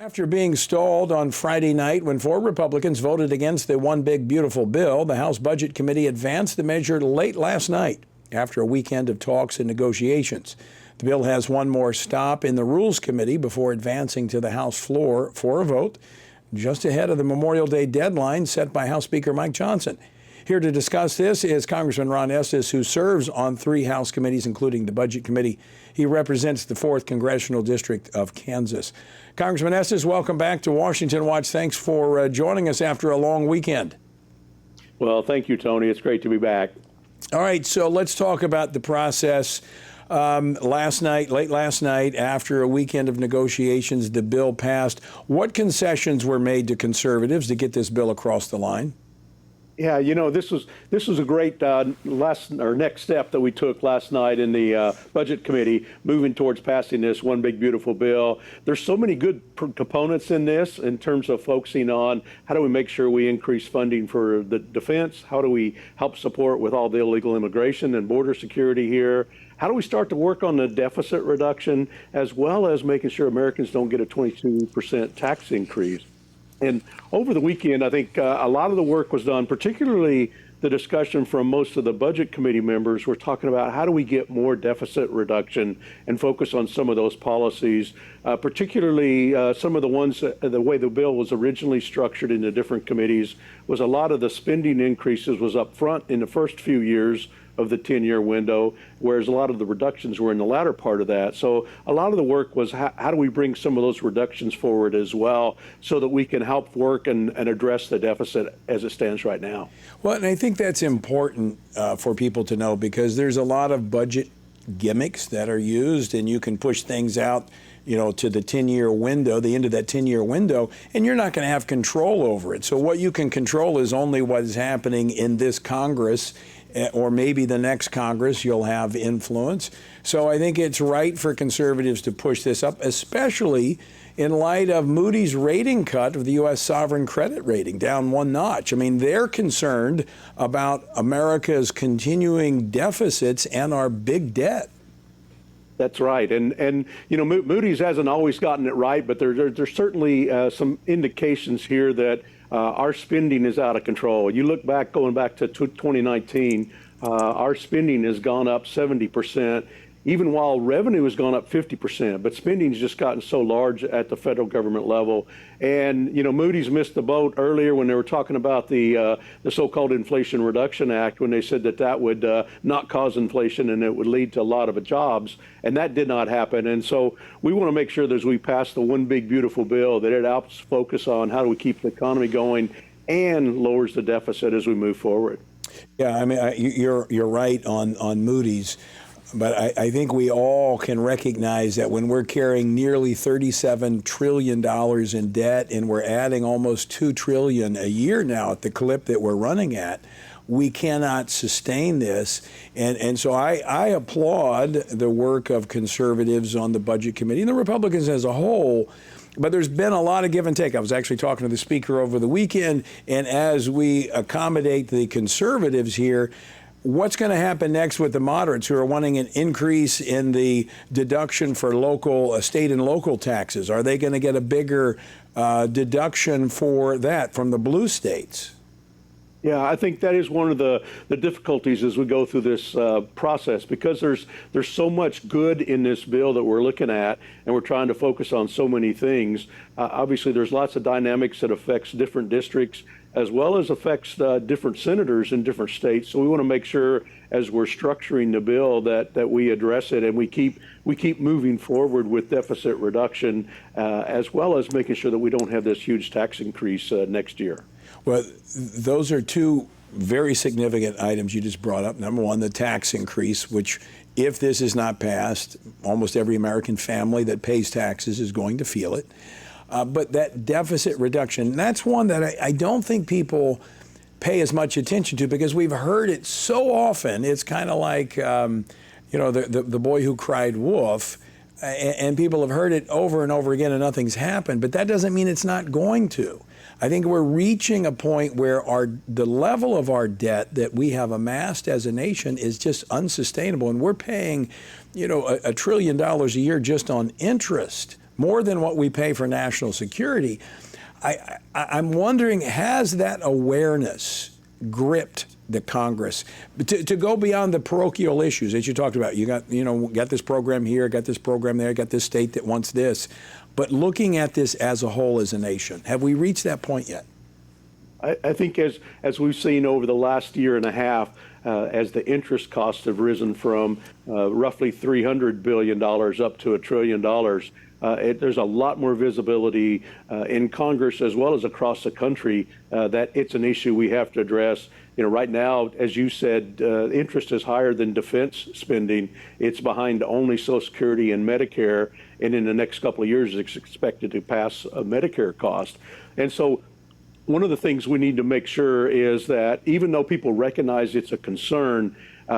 After being stalled on Friday night when 4 Republicans voted against the One Big Beautiful Bill, the House Budget Committee advanced the measure late last night after a weekend of talks and negotiations. The bill has one more stop in the Rules Committee before advancing to the House floor for a vote, just ahead of the Memorial Day deadline set by House Speaker Mike Johnson. Here to discuss this is Congressman Estes, who serves on 3 House committees, including the Budget Committee. He represents the 4th Congressional District of Kansas. Congressman Estes, welcome back to Washington Watch. Thanks for joining us after a long weekend. Well, thank you, Tony. It's great to be back. All right, so let's talk about the process. Late last night, after a weekend of negotiations, the bill passed. What concessions were made to conservatives to get this bill across the line? Yeah, you know, this was a great next step that we took last night in the Budget Committee, moving towards passing this one big beautiful bill. There's so many good components in this in terms of focusing on how do we make sure we increase funding for the defense, how do we help support with all the illegal immigration and border security here, how do we start to work on the deficit reduction, as well as making sure Americans don't get a 22% tax increase. And over the weekend, I think a lot of the work was done, particularly the discussion from most of the Budget Committee members were talking about how do we get more deficit reduction and focus on some of those policies, particularly some of the ones, the way the bill was originally structured in the different committees was a lot of the spending increases was up front in the first few years of the 10-year window, whereas a lot of the reductions were in the latter part of that. So a lot of the work was how do we bring some of those reductions forward as well so that we can help work and address the deficit as it stands right now. Well, and I think that's important for people to know, because there's a lot of budget gimmicks that are used, and you can push things out, you know, to the 10-year window, the end of that 10-year window, and you're not going to have control over it. So what you can control is only what is happening in this Congress, or maybe the next Congress you'll have influence. So I think it's right for conservatives to push this up, especially in light of Moody's rating cut of the U.S. sovereign credit rating down 1 notch. I mean, they're concerned about America's continuing deficits and our big debt. That's right, and you know, Moody's hasn't always gotten it right, but there's certainly some indications here that our spending is out of control. You look back, going back to 2019, our spending has gone up 70%, even while revenue has gone up 50%. But spending's just gotten so large at the federal government level. And you know, Moody's missed the boat earlier when they were talking about the so-called Inflation Reduction Act, when they said that would not cause inflation and it would lead to a lot of jobs. And that did not happen. And so we want to make sure that as we pass the one big beautiful bill, that it helps focus on how do we keep the economy going and lowers the deficit as we move forward. Yeah, I mean, you're right on Moody's. But I think we all can recognize that when we're carrying nearly $37 trillion in debt, and we're adding almost $2 trillion a year now at the clip that we're running at, we cannot sustain this. And so I applaud the work of conservatives on the Budget Committee and the Republicans as a whole. But there's been a lot of give and take. I was actually talking to the Speaker over the weekend, and as we accommodate the conservatives here, what's going to happen next with the moderates who are wanting an increase in the deduction for local, state and local taxes? Are they going to get a bigger deduction for that from the blue states? Yeah, I think that is one of the difficulties as we go through this process, because there's so much good in this bill that we're looking at, and we're trying to focus on so many things. Obviously, there's lots of dynamics that affects different districts, as well as affects different senators in different states. So we want to make sure, as we're structuring the bill, that we address it and we keep moving forward with deficit reduction, as well as making sure that we don't have this huge tax increase next year. Well, those are 2 very significant items you just brought up. Number one, the tax increase, which, if this is not passed, almost every American family that pays taxes is going to feel it. But that deficit reduction, that's one that I don't think people pay as much attention to, because we've heard it so often. It's kind of like, you know, the boy who cried wolf, and people have heard it over and over again and nothing's happened. But that doesn't mean it's not going to. I think we're reaching a point where the level of our debt that we have amassed as a nation is just unsustainable. And we're paying, you know, $1 trillion a year just on interest, more than what we pay for national security. I'm wondering, has that awareness gripped the Congress to go beyond the parochial issues that you talked about? You got this program here, got this program there, got this state that wants this, but looking at this as a whole as a nation, have we reached that point yet? I think as we've seen over the last year and a half, as the interest costs have risen from roughly $300 billion up to $1 trillion, there's a lot more visibility in Congress as well as across the country that it's an issue we have to address. Right now, as you said, interest is higher than defense spending. It's behind only Social Security and Medicare, and in the next couple of years, it's expected to pass a Medicare cost. And so one of the things we need to make sure is that even though people recognize it's a concern,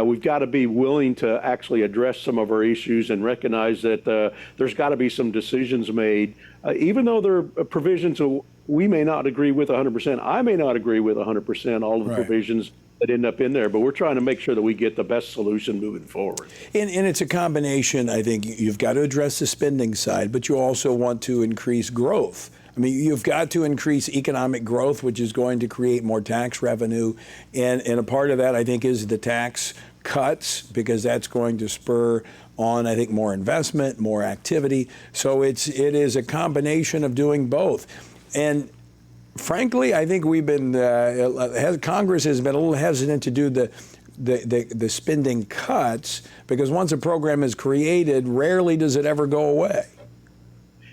we've got to be willing to actually address some of our issues and recognize that there's got to be some decisions made, even though there are provisions we may not agree with 100%. I may not agree with 100% all of the provisions that end up in there, but we're trying to make sure that we get the best solution moving forward. And it's a combination. I think you've got to address the spending side, but you also want to increase growth. I mean, you've got to increase economic growth, which is going to create more tax revenue. And a part of that, I think, is the tax cuts, because that's going to spur on, I think, more investment, more activity. So it is a combination of doing both. And frankly, I think we've been, Congress has been a little hesitant to do the spending cuts, because once a program is created, rarely does it ever go away.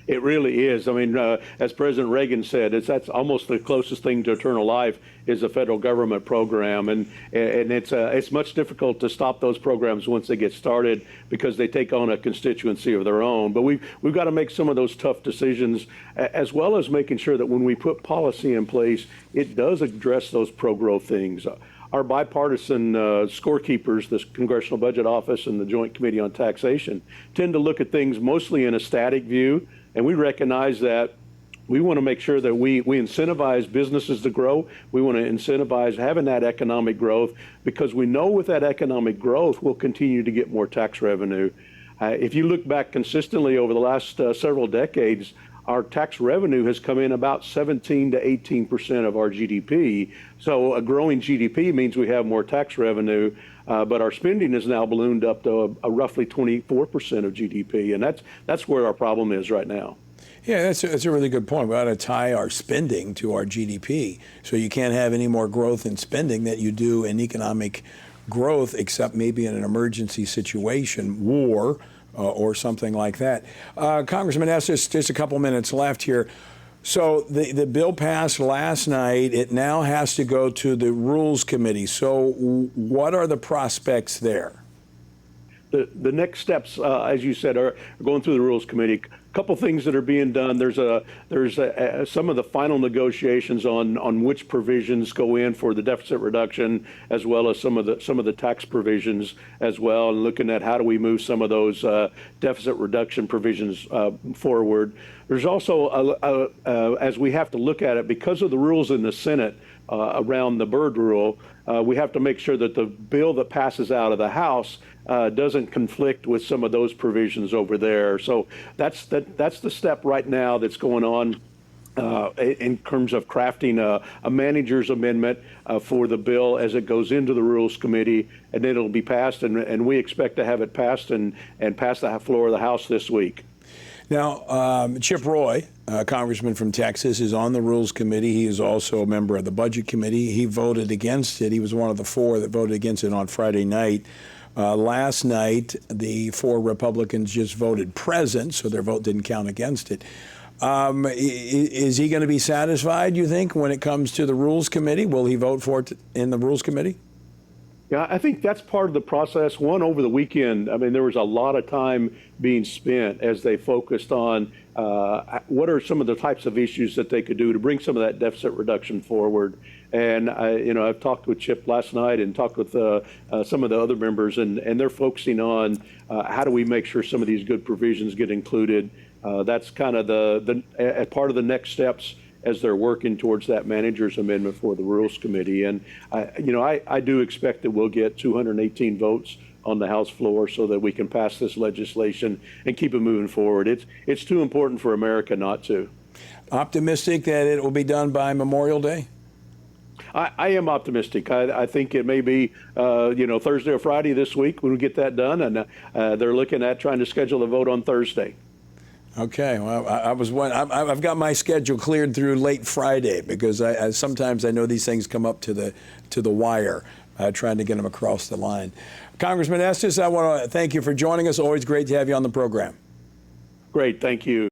It really is. I mean, as President Reagan said, that's almost the closest thing to eternal life is a federal government program, and it's much difficult to stop those programs once they get started because they take on a constituency of their own. But we've got to make some of those tough decisions, as well as making sure that when we put policy in place, it does address those pro-growth things. Our bipartisan scorekeepers, the Congressional Budget Office and the Joint Committee on Taxation, tend to look at things mostly in a static view. And we recognize that we want to make sure that we incentivize businesses to grow. We want to incentivize having that economic growth, because we know with that economic growth, we'll continue to get more tax revenue. If you look back consistently over the last several decades, our tax revenue has come in about 17 to 18% of our GDP. So a growing GDP means we have more tax revenue, but our spending is now ballooned up to a roughly 24% of GDP, and that's where our problem is right now. Yeah, that's a really good point. We ought to tie our spending to our GDP. So you can't have any more growth in spending that you do in economic growth, except maybe in an emergency situation, war, or something like that. Congressman Estes, just a couple minutes left here. So the bill passed last night. It now has to go to the Rules Committee. So what are the prospects there? The next steps, as you said, are going through the Rules Committee. A couple things that are being done. There's some of the final negotiations on which provisions go in for the deficit reduction, as well as some of the tax provisions as well, and looking at how do we move some of those deficit reduction provisions forward. There's also, as we have to look at it, because of the rules in the Senate around the Byrd rule, we have to make sure that the bill that passes out of the House doesn't conflict with some of those provisions over there. So that's the step right now that's going on in terms of crafting a manager's amendment for the bill as it goes into the Rules Committee, and then it'll be passed, and we expect to have it passed and pass the floor of the House this week. Now, Chip Roy, congressman from Texas, is on the Rules Committee. He is also a member of the Budget Committee. He voted against it. He was one of the 4 that voted against it on Friday night. Last night, the 4 Republicans just voted present, so their vote didn't count against it. Is he going to be satisfied, you think, when it comes to the Rules Committee? Will he vote for it in the Rules Committee? Yeah, I think that's part of the process. One, over the weekend, I mean, there was a lot of time being spent as they focused on what are some of the types of issues that they could do to bring some of that deficit reduction forward. And I've talked with Chip last night and talked with some of the other members, and they're focusing on how do we make sure some of these good provisions get included. That's kind of the part of the next steps as they're working towards that manager's amendment for the Rules Committee. And I do expect that we'll get 218 votes on the House floor so that we can pass this legislation and keep it moving forward. It's too important for America not to. Optimistic that it will be done by Memorial Day? I am optimistic. I think it may be, Thursday or Friday this week when we get that done, and they're looking at trying to schedule a vote on Thursday. Okay, well, I've got my schedule cleared through late Friday because sometimes I know these things come up to the wire, trying to get them across the line. Congressman Estes, I want to thank you for joining us. Always great to have you on the program. Great, thank you.